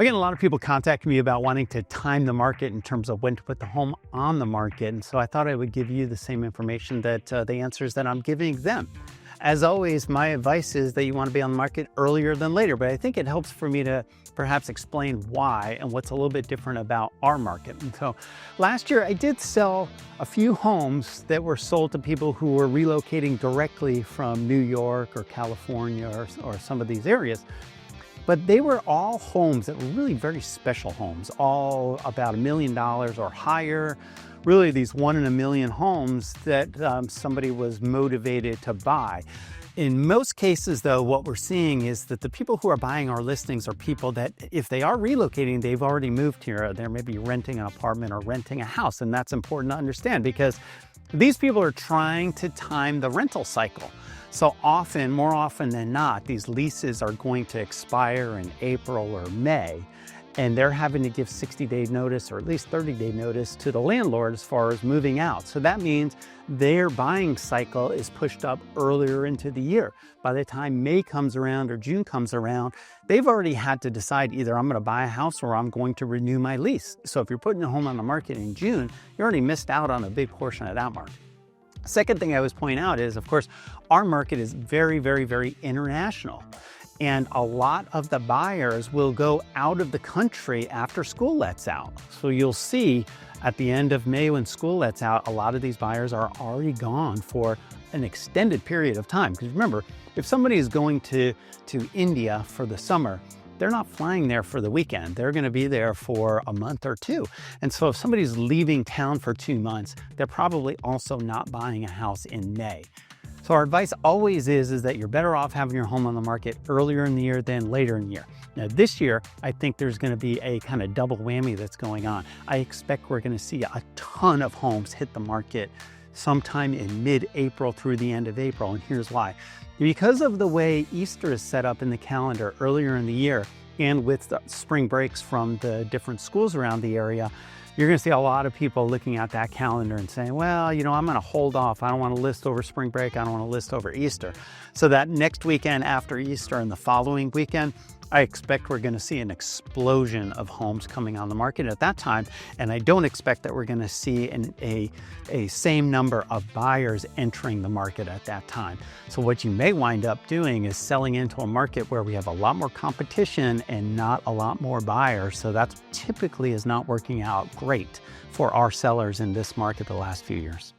Again, a lot of people contact me about wanting to time the market in terms of when to put the home on the market. And so I thought I would give you the same information that the answers that I'm giving them. As always, my advice is that you want to be on the market earlier than later, but I think it helps for me to perhaps explain why and what's a little bit different about our market. And so last year I did sell a few homes that were sold to people who were relocating directly from New York or California or some of these areas. But they were all homes that were really very special homes, all about $1 million or higher. Really these 1 in a million homes that somebody was motivated to buy. In most cases though, what we're seeing is that the people who are buying our listings are people that if they are relocating, they've already moved here. They're maybe renting an apartment or renting a house. And that's important to understand because these people are trying to time the rental cycle. So often, more often than not, these leases are going to expire in April or May, and they're having to give 60-day notice or at least 30-day notice to the landlord as far as moving out. So that means their buying cycle is pushed up earlier into the year. By the time May comes around or June comes around, they've already had to decide either I'm going to buy a house or I'm going to renew my lease. So if you're putting a home on the market in June, you already missed out on a big portion of that market. Second thing I always point out is, of course, our market is very, very, very international. And a lot of the buyers will go out of the country after school lets out. So you'll see at the end of May when school lets out, a lot of these buyers are already gone for an extended period of time. Because remember, if somebody is going to India for the summer, they're not flying there for the weekend. They're going to be there for a month or two. And so if somebody's leaving town for 2 months, they're probably also not buying a house in May. So our advice always is that you're better off having your home on the market earlier in the year than later in the year. Now this year, I think there's going to be a kind of double whammy that's going on. I expect we're going to see a ton of homes hit the market sometime in mid-April through the end of April. And here's why. Because of the way Easter is set up in the calendar earlier in the year, and with the spring breaks from the different schools around the area, you're going to see a lot of people looking at that calendar and saying, well, you know, I'm going to hold off. I don't want to list over spring break. I don't want to list over Easter. So that next weekend after Easter and the following weekend, I expect we're going to see an explosion of homes coming on the market at that time. And I don't expect that we're going to see a same number of buyers entering the market at that time. So what you may wind up doing is selling into a market where we have a lot more competition and not a lot more buyers. So that typically is not working out great for our sellers in this market the last few years.